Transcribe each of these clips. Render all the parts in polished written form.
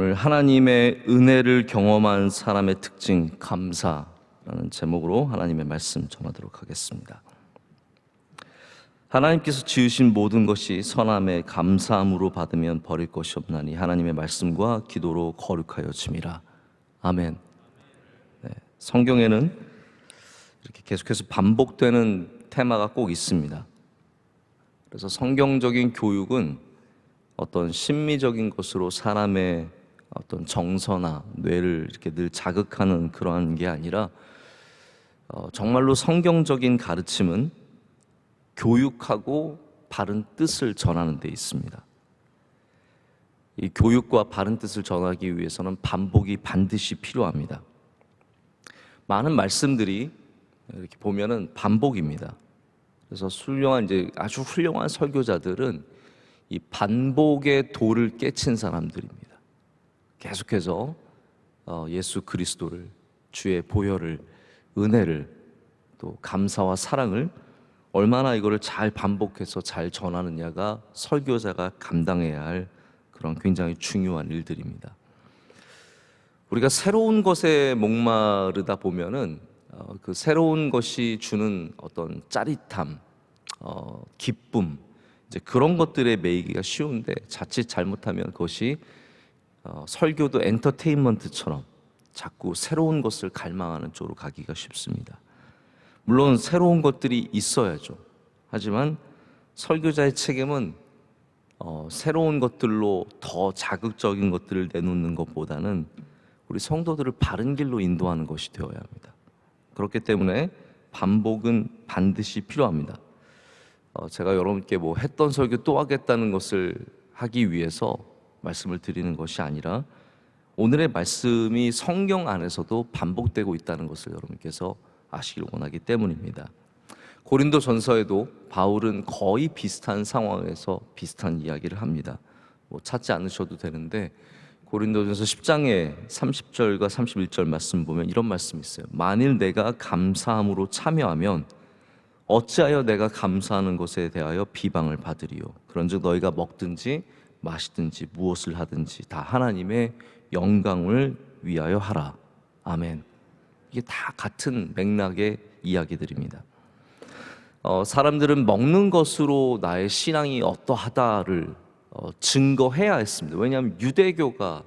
오늘 하나님의 은혜를 경험한 사람의 특징 감사라는 제목으로 하나님의 말씀 전하도록 하겠습니다. 하나님께서 지으신 모든 것이 선함에 감사함으로 받으면 버릴 것이 없나니 하나님의 말씀과 기도로 거룩하여 짐이라. 아멘. 네, 성경에는 이렇게 계속해서 반복되는 테마가 꼭 있습니다. 그래서 성경적인 교육은 어떤 심미적인 것으로 사람의 어떤 정서나 뇌를 이렇게 늘 자극하는 그러한 게 아니라 정말로 성경적인 가르침은 교육하고 바른 뜻을 전하는 데 있습니다. 이 교육과 바른 뜻을 전하기 위해서는 반복이 반드시 필요합니다. 많은 말씀들이 이렇게 보면은 반복입니다. 그래서 아주 훌륭한 설교자들은 이 반복의 도를 깨친 사람들입니다. 계속해서 예수 그리스도를, 주의 보혈을, 은혜를, 또 감사와 사랑을 얼마나 이거를 잘 반복해서 잘 전하느냐가 설교자가 감당해야 할 그런 굉장히 중요한 일들입니다. 우리가 새로운 것에 목마르다 보면은 그 새로운 것이 주는 어떤 짜릿함, 기쁨, 이제 그런 것들에 매이기가 쉬운데 자칫 잘못하면 그것이 설교도 엔터테인먼트처럼 자꾸 새로운 것을 갈망하는 쪽으로 가기가 쉽습니다. 물론 새로운 것들이 있어야죠. 하지만 설교자의 책임은 새로운 것들로 더 자극적인 것들을 내놓는 것보다는 우리 성도들을 바른 길로 인도하는 것이 되어야 합니다. 그렇기 때문에 반복은 반드시 필요합니다. 제가 여러분께 했던 설교 또 하겠다는 것을 하기 위해서 말씀을 드리는 것이 아니라 오늘의 말씀이 성경 안에서도 반복되고 있다는 것을 여러분께서 아시길 원하기 때문입니다. 고린도 전서에도 바울은 거의 비슷한 상황에서 비슷한 이야기를 합니다. 찾지 않으셔도 되는데 고린도전서 10장의 30절과 31절 말씀 보면 이런 말씀이 있어요. 만일 내가 감사함으로 참여하면 어찌하여 내가 감사하는 것에 대하여 비방을 받으리요. 그런즉 너희가 먹든지 마시든지 무엇을 하든지 다 하나님의 영광을 위하여 하라. 아멘. 이게 다 같은 맥락의 이야기들입니다. 사람들은 먹는 것으로 나의 신앙이 어떠하다를 증거해야 했습니다. 왜냐하면 유대교가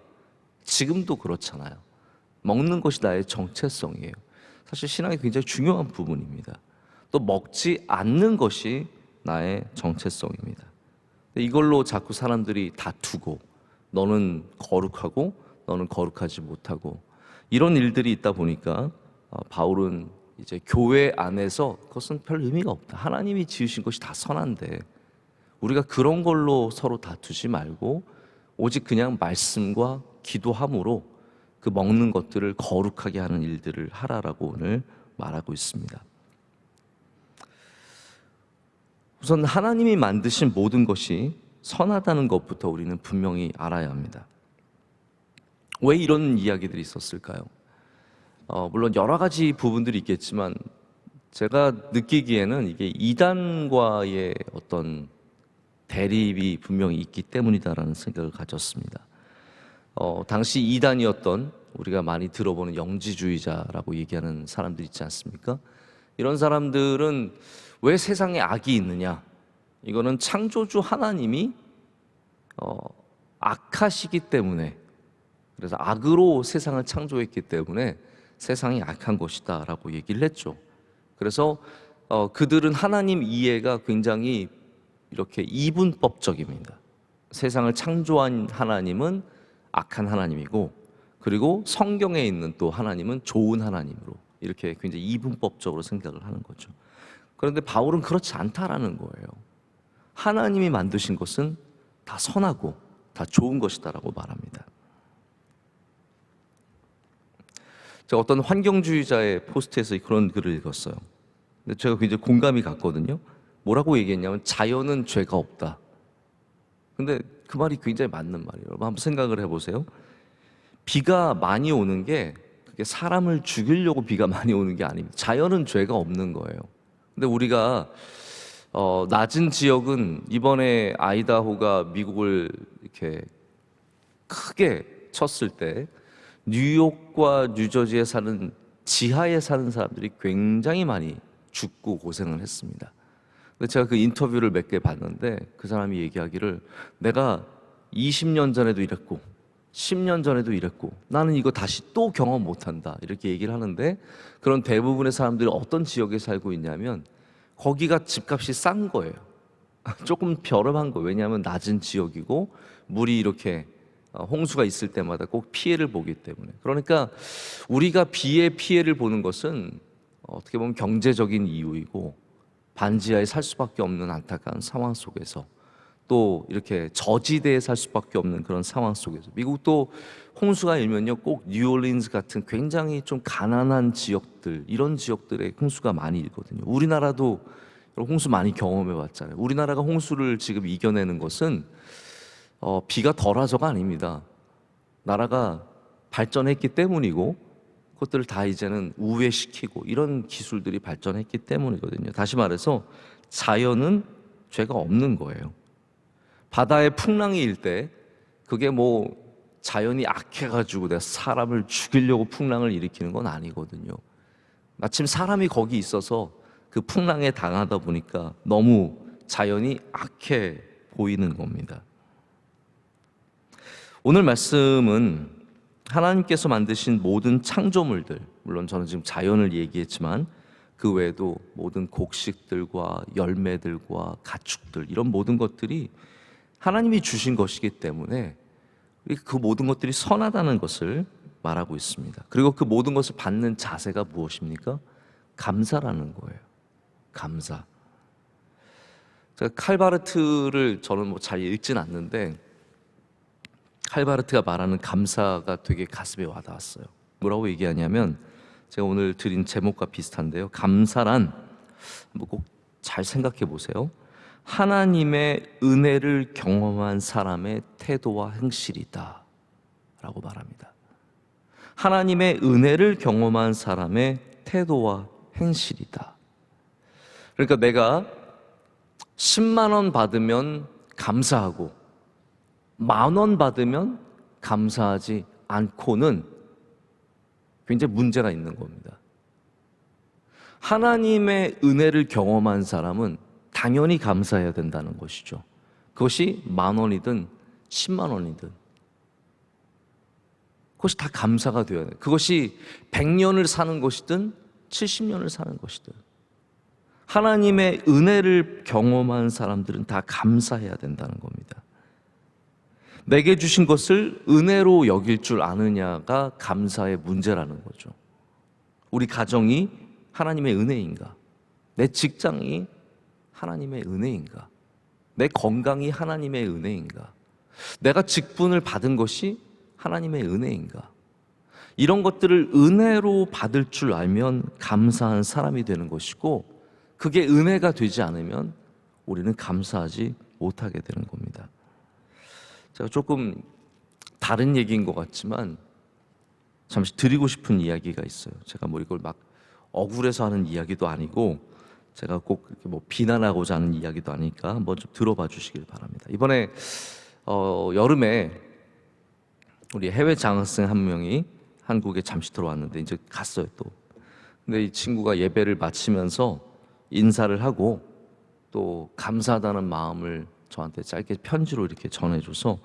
지금도 그렇잖아요. 먹는 것이 나의 정체성이에요. 사실 신앙이 굉장히 중요한 부분입니다. 또 먹지 않는 것이 나의 정체성입니다. 이걸로 자꾸 사람들이 다투고 너는 거룩하고 너는 거룩하지 못하고 이런 일들이 있다 보니까 바울은 이제 교회 안에서 그것은 별 의미가 없다. 하나님이 지으신 것이 다 선한데 우리가 그런 걸로 서로 다투지 말고 오직 그냥 말씀과 기도함으로 그 먹는 것들을 거룩하게 하는 일들을 하라라고 오늘 말하고 있습니다. 우선 하나님이 만드신 모든 것이 선하다는 것부터 우리는 분명히 알아야 합니다. 왜 이런 이야기들이 있었을까요? 물론 여러 가지 부분들이 있겠지만 제가 느끼기에는 이게 이단과의 어떤 대립이 분명히 있기 때문이다라는 생각을 가졌습니다. 당시 이단이었던 우리가 많이 들어보는 영지주의자라고 얘기하는 사람들 있지 않습니까? 이런 사람들은 왜 세상에 악이 있느냐? 이거는 창조주 하나님이 악하시기 때문에, 그래서 악으로 세상을 창조했기 때문에 세상이 악한 것이다 라고 얘기를 했죠. 그래서 그들은 하나님 이해가 굉장히 이렇게 이분법적입니다. 세상을 창조한 하나님은 악한 하나님이고, 그리고 성경에 있는 또 하나님은 좋은 하나님으로 이렇게 굉장히 이분법적으로 생각을 하는 거죠. 그런데 바울은 그렇지 않다라는 거예요. 하나님이 만드신 것은 다 선하고 다 좋은 것이다라고 말합니다. 제가 어떤 환경주의자의 포스트에서 그런 글을 읽었어요. 근데 제가 굉장히 공감이 갔거든요. 뭐라고 얘기했냐면 자연은 죄가 없다. 근데 그 말이 굉장히 맞는 말이에요. 여러분 한번 생각을 해보세요. 비가 많이 오는 게 그게 사람을 죽이려고 비가 많이 오는 게 아닙니다. 자연은 죄가 없는 거예요. 근데 우리가 낮은 지역은 이번에 아이다호가 미국을 이렇게 크게 쳤을 때 뉴욕과 뉴저지에 사는 지하에 사는 사람들이 굉장히 많이 죽고 고생을 했습니다. 근데 제가 그 인터뷰를 몇 개 봤는데 그 사람이 얘기하기를 내가 20년 전에도 이랬고 10년 전에도 이랬고 나는 이거 다시 또 경험 못한다 이렇게 얘기를 하는데 그런 대부분의 사람들이 어떤 지역에 살고 있냐면 거기가 집값이 싼 거예요. 조금 벼름한 거예요. 왜냐하면 낮은 지역이고 물이 이렇게 홍수가 있을 때마다 꼭 피해를 보기 때문에. 그러니까 우리가 비의 피해를 보는 것은 어떻게 보면 경제적인 이유이고 반지하에 살 수밖에 없는 안타까운 상황 속에서 또 이렇게 저지대에 살 수밖에 없는 그런 상황 속에서 미국도 홍수가 일면요 꼭 뉴올리언스 같은 굉장히 좀 가난한 지역들 이런 지역들에 홍수가 많이 일거든요. 우리나라도 홍수 많이 경험해 봤잖아요. 우리나라가 홍수를 지금 이겨내는 것은 비가 덜해서가 아닙니다. 나라가 발전했기 때문이고 그것들을 다 이제는 우회시키고 이런 기술들이 발전했기 때문이거든요. 다시 말해서 자연은 죄가 없는 거예요. 바다에 풍랑이 일 때 그게 뭐 자연이 악해가지고 내가 사람을 죽이려고 풍랑을 일으키는 건 아니거든요. 마침 사람이 거기 있어서 그 풍랑에 당하다 보니까 너무 자연이 악해 보이는 겁니다. 오늘 말씀은 하나님께서 만드신 모든 창조물들, 물론 저는 지금 자연을 얘기했지만 그 외에도 모든 곡식들과 열매들과 가축들 이런 모든 것들이 하나님이 주신 것이기 때문에 그 모든 것들이 선하다는 것을 말하고 있습니다. 그리고 그 모든 것을 받는 자세가 무엇입니까? 감사라는 거예요. 감사. 제가 칼바르트를 저는 뭐 잘 읽진 않는데 칼바르트가 말하는 감사가 되게 가슴에 와닿았어요. 뭐라고 얘기하냐면 제가 오늘 드린 제목과 비슷한데요. 감사란 뭐 꼭 잘 생각해 보세요. 하나님의 은혜를 경험한 사람의 태도와 행실이다 라고 말합니다. 하나님의 은혜를 경험한 사람의 태도와 행실이다. 그러니까 내가 10만 원 받으면 감사하고 10,000원 받으면 감사하지 않고는 굉장히 문제가 있는 겁니다. 하나님의 은혜를 경험한 사람은 당연히 감사해야 된다는 것이죠. 그것이 10,000원이든 10만 원이든 그것이 다 감사가 되어야 돼요. 그것이 100년을 사는 것이든 70년을 사는 것이든 하나님의 은혜를 경험한 사람들은 다 감사해야 된다는 겁니다. 내게 주신 것을 은혜로 여길 줄 아느냐가 감사의 문제라는 거죠. 우리 가정이 하나님의 은혜인가? 내 직장이 하나님의 은혜인가? 내 건강이 하나님의 은혜인가? 내가 직분을 받은 것이 하나님의 은혜인가? 이런 것들을 은혜로 받을 줄 알면 감사한 사람이 되는 것이고 그게 은혜가 되지 않으면 우리는 감사하지 못하게 되는 겁니다. 제가 조금 다른 얘기인 것 같지만 잠시 드리고 싶은 이야기가 있어요. 제가 뭐 이걸 막 억울해서 하는 이야기도 아니고 제가 꼭 이렇게 뭐 비난하고자 하는 이야기도 아니니까 한번 좀 들어봐 주시길 바랍니다. 이번에 여름에 우리 해외 장학생 한 명이 한국에 잠시 들어왔는데 이제 갔어요 또. 근데 이 친구가 예배를 마치면서 인사를 하고 또 감사하다는 마음을 저한테 짧게 편지로 이렇게 전해줘서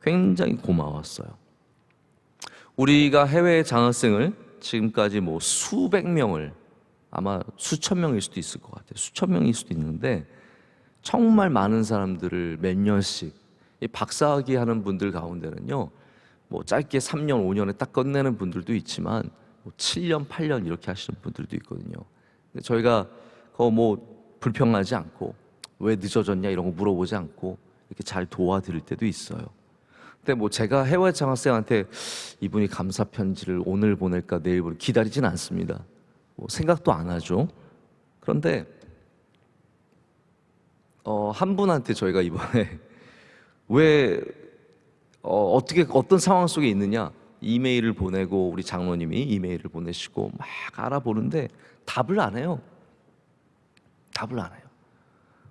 굉장히 고마웠어요. 우리가 해외 장학생을 지금까지 뭐 수백 명을 아마 수천 명일 수도 있을 것 같아요. 수천 명일 수도 있는데 정말 많은 사람들을 몇 년씩 박사학위 하는 분들 가운데는요 뭐 짧게 3년, 5년에 딱 끝내는 분들도 있지만 뭐 7년, 8년 이렇게 하시는 분들도 있거든요. 근데 저희가 그거 뭐 불평하지 않고 왜 늦어졌냐 이런 거 물어보지 않고 이렇게 잘 도와드릴 때도 있어요. 근데 뭐 제가 해외 장학생한테 이분이 감사 편지를 오늘 보낼까 내일 보낼까 기다리진 않습니다. 뭐 생각도 안 하죠. 그런데 한 분한테 저희가 이번에 왜 어떻게 어떤 상황 속에 있느냐 이메일을 보내고 우리 장로님이 이메일을 보내시고 막 알아보는데 답을 안 해요. 답을 안 해요.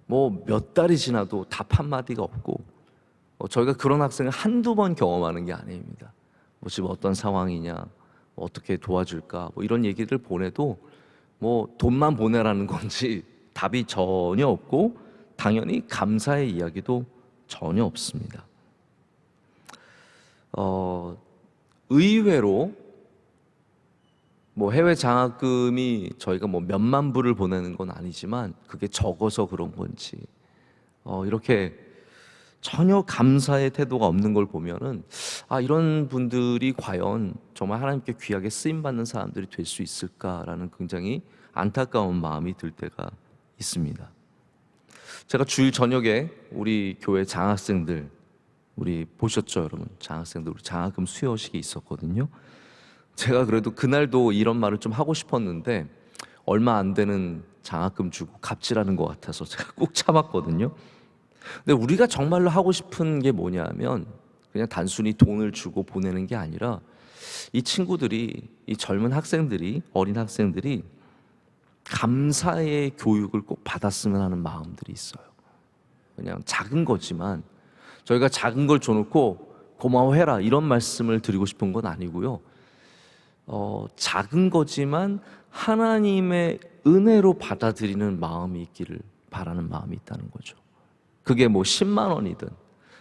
뭐 몇 달이 지나도 답 한마디가 없고 저희가 그런 학생을 한두 번 경험하는 게 아닙니다. 뭐 지금 어떤 상황이냐, 뭐 어떻게 도와줄까, 뭐 이런 얘기를 보내도 뭐 돈만 보내라는 건지 답이 전혀 없고, 당연히 감사의 이야기도 전혀 없습니다. 의외로 뭐 해외 장학금이 저희가 뭐 몇만 불을 보내는 건 아니지만 그게 적어서 그런 건지 이렇게 전혀 감사의 태도가 없는 걸 보면은 이런 분들이 과연 정말 하나님께 귀하게 쓰임 받는 사람들이 될 수 있을까라는 굉장히 안타까운 마음이 들 때가 있습니다. 제가 주일 저녁에 우리 교회 장학생들, 우리 보셨죠 여러분? 장학생들 우리 장학금 수여식이 있었거든요. 제가 그래도 그날도 이런 말을 좀 하고 싶었는데 얼마 안 되는 장학금 주고 갑질하는 것 같아서 제가 꾹 참았거든요. 근데 우리가 정말로 하고 싶은 게 뭐냐면 그냥 단순히 돈을 주고 보내는 게 아니라 이 친구들이, 이 젊은 학생들이, 어린 학생들이 감사의 교육을 꼭 받았으면 하는 마음들이 있어요. 그냥 작은 거지만 저희가 작은 걸 줘놓고 고마워해라 이런 말씀을 드리고 싶은 건 아니고요. 작은 거지만 하나님의 은혜로 받아들이는 마음이 있기를 바라는 마음이 있다는 거죠. 그게 뭐 10만 원이든,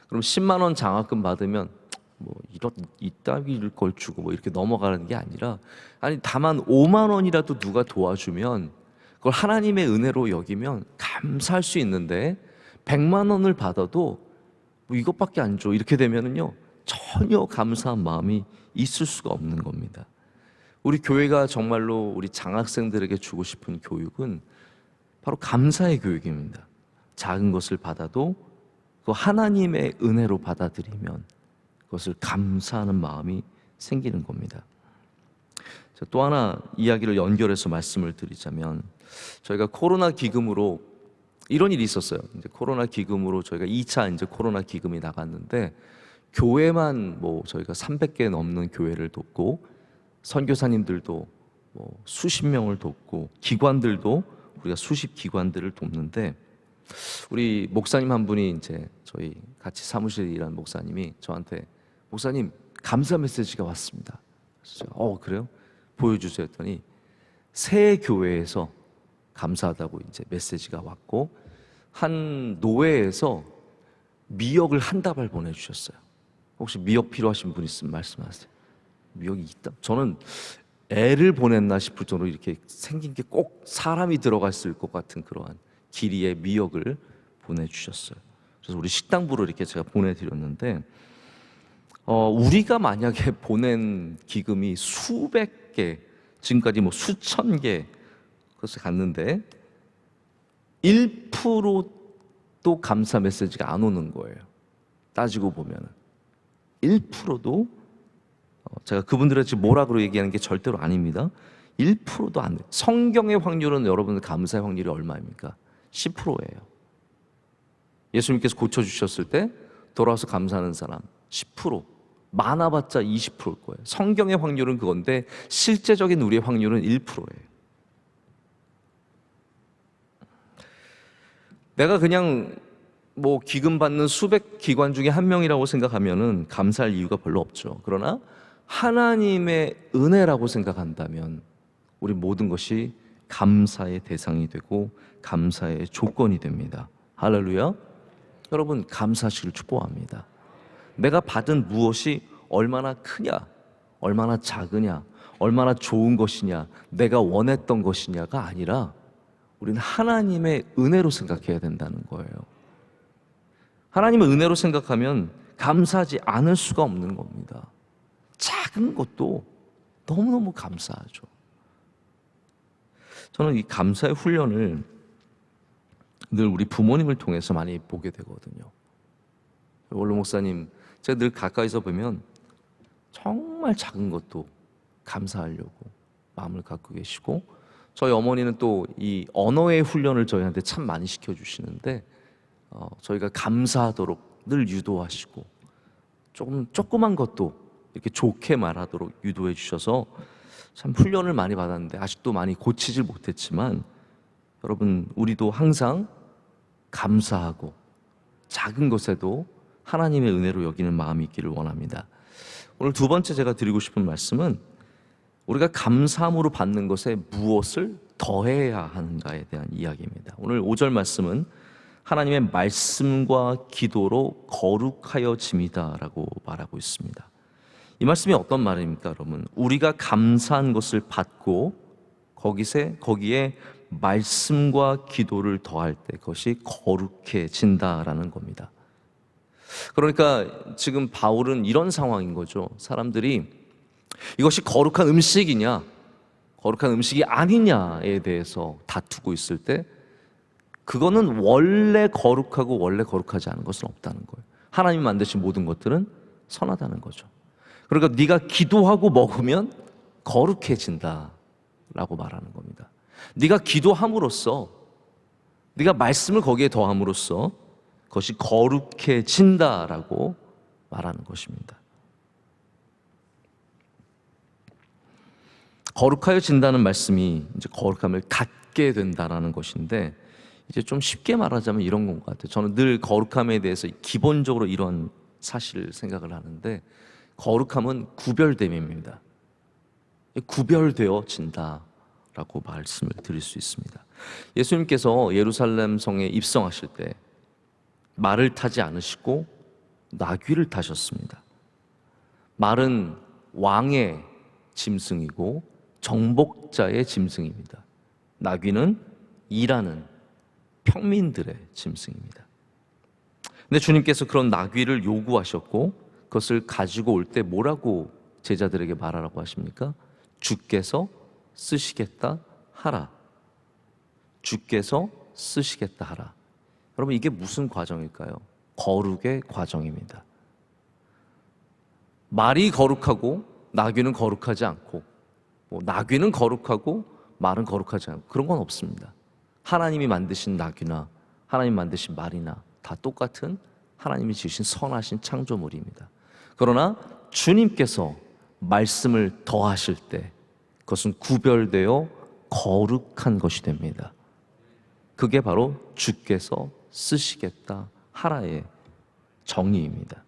그럼 10만 원 장학금 받으면 뭐 이따위를 걸 주고 뭐 이렇게 넘어가는 게 아니라, 아니 다만 5만 원이라도 누가 도와주면 그걸 하나님의 은혜로 여기면 감사할 수 있는데 100만 원을 받아도 뭐 이것밖에 안 줘 이렇게 되면은요 전혀 감사한 마음이 있을 수가 없는 겁니다. 우리 교회가 정말로 우리 장학생들에게 주고 싶은 교육은 바로 감사의 교육입니다. 작은 것을 받아도 그 하나님의 은혜로 받아들이면 그것을 감사하는 마음이 생기는 겁니다. 또 하나 이야기를 연결해서 말씀을 드리자면, 저희가 코로나 기금으로 이런 일이 있었어요. 이제 코로나 기금으로 저희가 2차 이제 코로나 기금이 나갔는데, 교회만 뭐 저희가 300개 넘는 교회를 돕고, 선교사님들도 뭐 수십 명을 돕고, 기관들도 우리가 수십 기관들을 돕는데, 우리 목사님 한 분이 이제 저희 같이 사무실에 일하는 목사님이 저한테 목사님 감사 메시지가 왔습니다. 그래서 그래요? 보여주세요 했더니 새 교회에서 감사하다고 이제 메시지가 왔고, 한 노회에서 미역을 한 다발 보내주셨어요. 혹시 미역 필요하신 분 있으면 말씀하세요. 미역이 있다? 저는 애를 보냈나 싶을 정도로 이렇게 생긴 게 꼭 사람이 들어갔을 것 같은 그러한 길이의 미역을 보내주셨어요. 그래서 우리 식당부로 이렇게 제가 보내드렸는데, 우리가 만약에 보낸 기금이 수백 개, 지금까지 뭐 수천 개 그래서 갔는데 1%도 감사 메시지가 안 오는 거예요. 따지고 보면은 1%도 제가 그분들한테 지금 뭐라고 얘기하는 게 절대로 아닙니다. 1%도 안 돼요. 성경의 확률은 여러분들 감사의 확률이 얼마입니까? 10%예요. 예수님께서 고쳐주셨을 때 돌아와서 감사하는 사람 10%, 많아봤자 20%일 거예요. 성경의 확률은 그건데 실제적인 우리의 확률은 1%예요. 내가 그냥 뭐 기금 받는 수백 기관 중에 한 명이라고 생각하면은 감사할 이유가 별로 없죠. 그러나 하나님의 은혜라고 생각한다면 우리 모든 것이 감사의 대상이 되고 감사의 조건이 됩니다. 할렐루야. 여러분 감사하시길 축복합니다. 내가 받은 무엇이 얼마나 크냐, 얼마나 작으냐, 얼마나 좋은 것이냐, 내가 원했던 것이냐가 아니라 우리는 하나님의 은혜로 생각해야 된다는 거예요. 하나님의 은혜로 생각하면 감사하지 않을 수가 없는 겁니다. 작은 것도 너무너무 감사하죠. 저는 이 감사의 훈련을 늘 우리 부모님을 통해서 많이 보게 되거든요. 원로 목사님, 제가 늘 가까이서 보면 정말 작은 것도 감사하려고 마음을 갖고 계시고, 저희 어머니는 또 이 언어의 훈련을 저희한테 참 많이 시켜주시는데 저희가 감사하도록 늘 유도하시고, 조그만 것도 이렇게 좋게 말하도록 유도해 주셔서 참 훈련을 많이 받았는데 아직도 많이 고치질 못했지만, 여러분 우리도 항상 감사하고 작은 것에도 하나님의 은혜로 여기는 마음이 있기를 원합니다. 오늘 두 번째 제가 드리고 싶은 말씀은 우리가 감사함으로 받는 것에 무엇을 더해야 하는가에 대한 이야기입니다. 오늘 5절 말씀은 하나님의 말씀과 기도로 거룩하여짐이다라고 말하고 있습니다. 이 말씀이 어떤 말입니까, 여러분? 우리가 감사한 것을 받고 거기에 말씀과 기도를 더할 때 그것이 거룩해진다라는 겁니다. 그러니까 지금 바울은 이런 상황인 거죠. 사람들이 이것이 거룩한 음식이냐, 거룩한 음식이 아니냐에 대해서 다투고 있을 때 그거는 원래 거룩하고 원래 거룩하지 않은 것은 없다는 거예요. 하나님이 만드신 모든 것들은 선하다는 거죠. 그러니까 네가 기도하고 먹으면 거룩해진다라고 말하는 겁니다. 네가 기도함으로써, 네가 말씀을 거기에 더함으로써 그것이 거룩해진다라고 말하는 것입니다. 거룩하여진다는 말씀이 이제 거룩함을 갖게 된다라는 것인데, 이제 좀 쉽게 말하자면 이런 것 같아요. 저는 늘 거룩함에 대해서 기본적으로 이런 사실을 생각을 하는데, 거룩함은 구별됨입니다. 구별되어진다라고 말씀을 드릴 수 있습니다. 예수님께서 예루살렘 성에 입성하실 때 말을 타지 않으시고 나귀를 타셨습니다. 말은 왕의 짐승이고 정복자의 짐승입니다. 나귀는 일하는 평민들의 짐승입니다. 근데 주님께서 그런 나귀를 요구하셨고 그것을 가지고 올 때 뭐라고 제자들에게 말하라고 하십니까? 주께서 쓰시겠다 하라. 주께서 쓰시겠다 하라. 여러분, 이게 무슨 과정일까요? 거룩의 과정입니다. 말이 거룩하고 나귀는 거룩하지 않고, 나귀는 거룩하고 말은 거룩하지 않고, 그런 건 없습니다. 하나님이 만드신 나귀나 하나님 만드신 말이나 다 똑같은 하나님이 지으신 선하신 창조물입니다. 그러나 주님께서 말씀을 더하실 때 그것은 구별되어 거룩한 것이 됩니다. 그게 바로 주께서 쓰시겠다 하라의 정의입니다.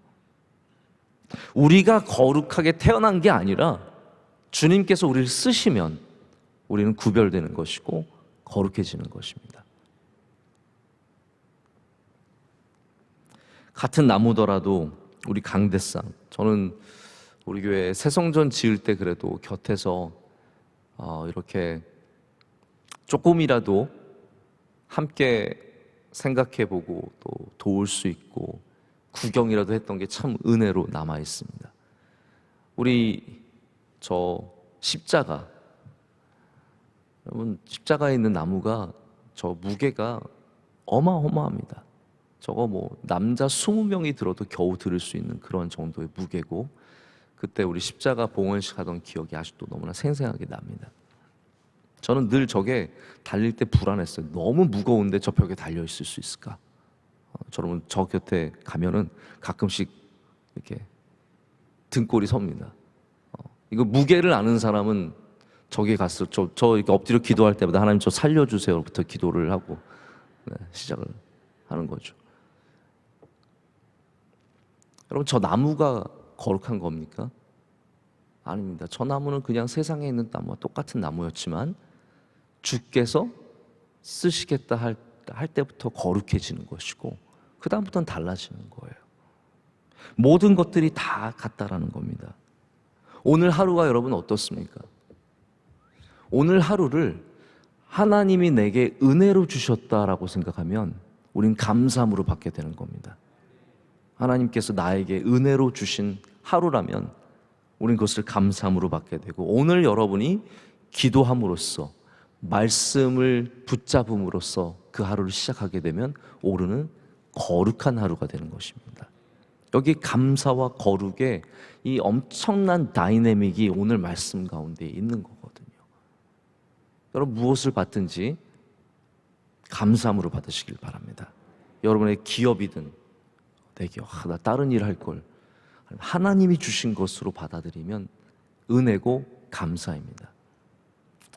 우리가 거룩하게 태어난 게 아니라 주님께서 우리를 쓰시면 우리는 구별되는 것이고 거룩해지는 것입니다. 같은 나무더라도 우리 강대상, 저는 우리 교회 새성전 지을 때 그래도 곁에서 이렇게 조금이라도 함께 생각해보고 또 도울 수 있고 구경이라도 했던 게 참 은혜로 남아 있습니다. 우리 저 십자가, 여러분, 십자가에 있는 나무가 저 무게가 어마어마합니다. 저거 남자 20명이 들어도 겨우 들을 수 있는 그런 정도의 무게고, 그때 우리 십자가 봉헌식 하던 기억이 아직도 너무나 생생하게 납니다. 저는 늘 저게 달릴 때 불안했어요. 너무 무거운데 저 벽에 달려 있을 수 있을까? 여러분, 저 곁에 가면은 가끔씩 이렇게 등골이 섭니다. 이거 무게를 아는 사람은 저기 갔어. 저 이렇게 엎드려 기도할 때마다 하나님 저 살려주세요부터 기도를 하고 시작을 하는 거죠. 여러분, 저 나무가 거룩한 겁니까? 아닙니다. 저 나무는 그냥 세상에 있는 나무와 똑같은 나무였지만 주께서 쓰시겠다 할 때부터 거룩해지는 것이고 그 다음부터는 달라지는 거예요. 모든 것들이 다 같다라는 겁니다. 오늘 하루가 여러분 어떻습니까? 오늘 하루를 하나님이 내게 은혜로 주셨다라고 생각하면 우린 감사함으로 받게 되는 겁니다. 하나님께서 나에게 은혜로 주신 하루라면 우린 그것을 감사함으로 받게 되고, 오늘 여러분이 기도함으로써 말씀을 붙잡음으로써 그 하루를 시작하게 되면 오르는 거룩한 하루가 되는 것입니다. 여기 감사와 거룩의 이 엄청난 다이내믹이 오늘 말씀 가운데 있는 거거든요. 여러분, 무엇을 받든지 감사함으로 받으시길 바랍니다. 여러분의 기업이든 내 기업, 나 다른 일 할 걸, 하나님이 주신 것으로 받아들이면 은혜고 감사입니다.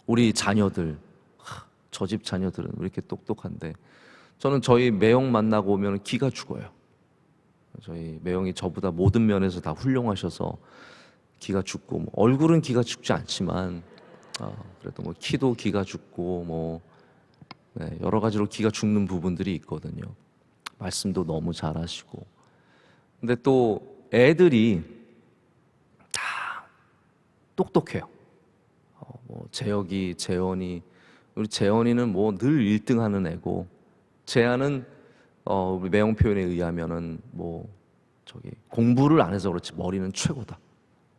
우리 자녀들, 저 집 자녀들은 왜 이렇게 똑똑한데, 저는 저희 매형 만나고 오면 기가 죽어요. 저희 매형이 저보다 모든 면에서 다 훌륭하셔서 기가 죽고 뭐 얼굴은 기가 죽지 않지만 그래도 뭐 키도 기가 죽고 뭐 여러 가지로 기가 죽는 부분들이 있거든요. 말씀도 너무 잘하시고. 근데 또 애들이 다 똑똑해요. 뭐 재혁이, 재원이, 우리 재원이는 뭐 늘 1등하는 애고, 재한은 우리 매형 표현에 의하면은 뭐 저기 공부를 안 해서 그렇지 머리는 최고다.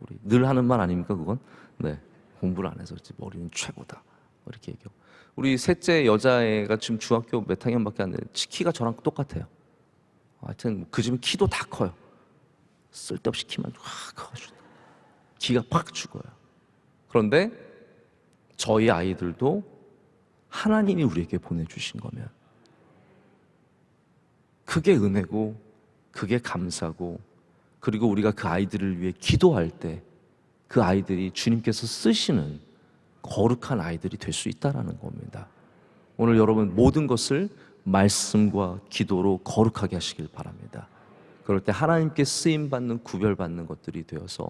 우리 늘 하는 말 아닙니까 그건? 네, 공부를 안 해서 그렇지 머리는 최고다. 이렇게 얘기하고. 우리 셋째 여자애가 지금 중학교 몇 학년밖에 안 되는데 키가 저랑 똑같아요. 하여튼 그 집은 키도 다 커요. 쓸데없이 키만 확 커가지고 기가 팍 죽어요. 그런데 저희 아이들도 하나님이 우리에게 보내주신 거면 그게 은혜고 그게 감사고, 그리고 우리가 그 아이들을 위해 기도할 때 그 아이들이 주님께서 쓰시는 거룩한 아이들이 될 수 있다는 겁니다. 오늘 여러분 모든 것을 말씀과 기도로 거룩하게 하시길 바랍니다. 그럴 때 하나님께 쓰임받는, 구별받는 것들이 되어서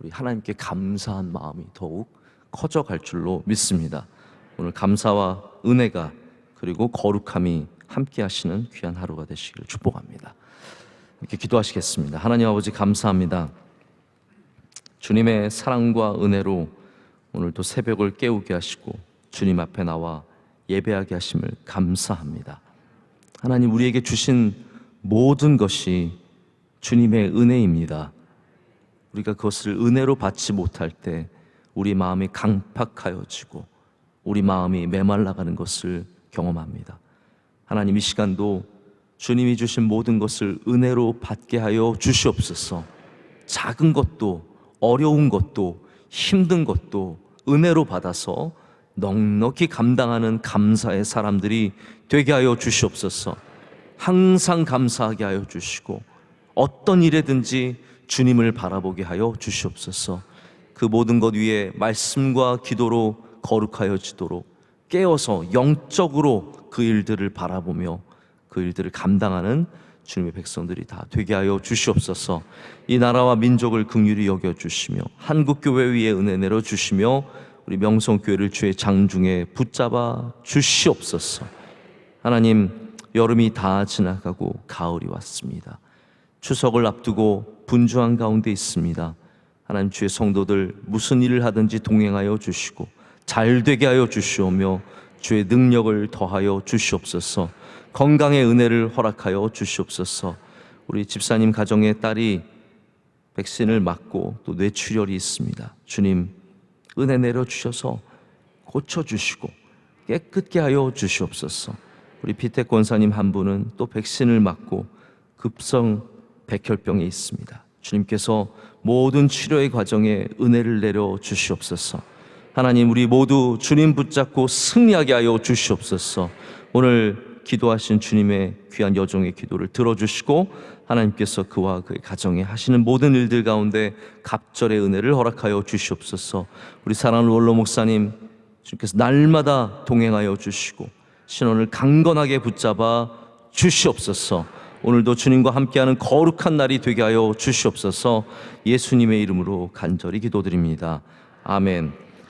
우리 하나님께 감사한 마음이 더욱 커져갈 줄로 믿습니다. 오늘 감사와 은혜가 그리고 거룩함이 함께 하시는 귀한 하루가 되시기를 축복합니다. 이렇게 기도하시겠습니다. 하나님 아버지 감사합니다. 주님의 사랑과 은혜로 오늘도 새벽을 깨우게 하시고 주님 앞에 나와 예배하게 하심을 감사합니다. 하나님, 우리에게 주신 모든 것이 주님의 은혜입니다. 우리가 그것을 은혜로 받지 못할 때 우리 마음이 강팍하여지고 우리 마음이 메말라가는 것을 경험합니다. 하나님, 이 시간도 주님이 주신 모든 것을 은혜로 받게 하여 주시옵소서. 작은 것도 어려운 것도 힘든 것도 은혜로 받아서 넉넉히 감당하는 감사의 사람들이 되게 하여 주시옵소서. 항상 감사하게 하여 주시고 어떤 일에든지 주님을 바라보게 하여 주시옵소서. 그 모든 것 위에 말씀과 기도로 거룩하여지도록 깨어서 영적으로 그 일들을 바라보며 그 일들을 감당하는 주님의 백성들이 다 되게 하여 주시옵소서. 이 나라와 민족을 긍휼히 여겨주시며 한국교회 위에 은혜 내려주시며 우리 명성교회를 주의 장중에 붙잡아 주시옵소서. 하나님, 여름이 다 지나가고 가을이 왔습니다. 추석을 앞두고 분주한 가운데 있습니다. 하나님, 주의 성도들 무슨 일을 하든지 동행하여 주시고 잘 되게 하여 주시오며 주의 능력을 더하여 주시옵소서. 건강의 은혜를 허락하여 주시옵소서. 우리 집사님 가정의 딸이 백신을 맞고 또 뇌출혈이 있습니다. 주님, 은혜 내려주셔서 고쳐주시고 깨끗게 하여 주시옵소서. 우리 피택 권사님 한 분은 또 백신을 맞고 급성 백혈병에 있습니다. 주님께서 모든 치료의 과정에 은혜를 내려 주시옵소서. 하나님, 우리 모두 주님 붙잡고 승리하게 하여 주시옵소서. 오늘 기도하신 주님의 귀한 여종의 기도를 들어주시고 하나님께서 그와 그의 가정에 하시는 모든 일들 가운데 갑절의 은혜를 허락하여 주시옵소서. 우리 사랑하는 원로 목사님, 주님께서 날마다 동행하여 주시고 신원을 강건하게 붙잡아 주시옵소서. 오늘도 주님과 함께하는 거룩한 날이 되게 하여 주시옵소서. 예수님의 이름으로 간절히 기도드립니다. 아멘.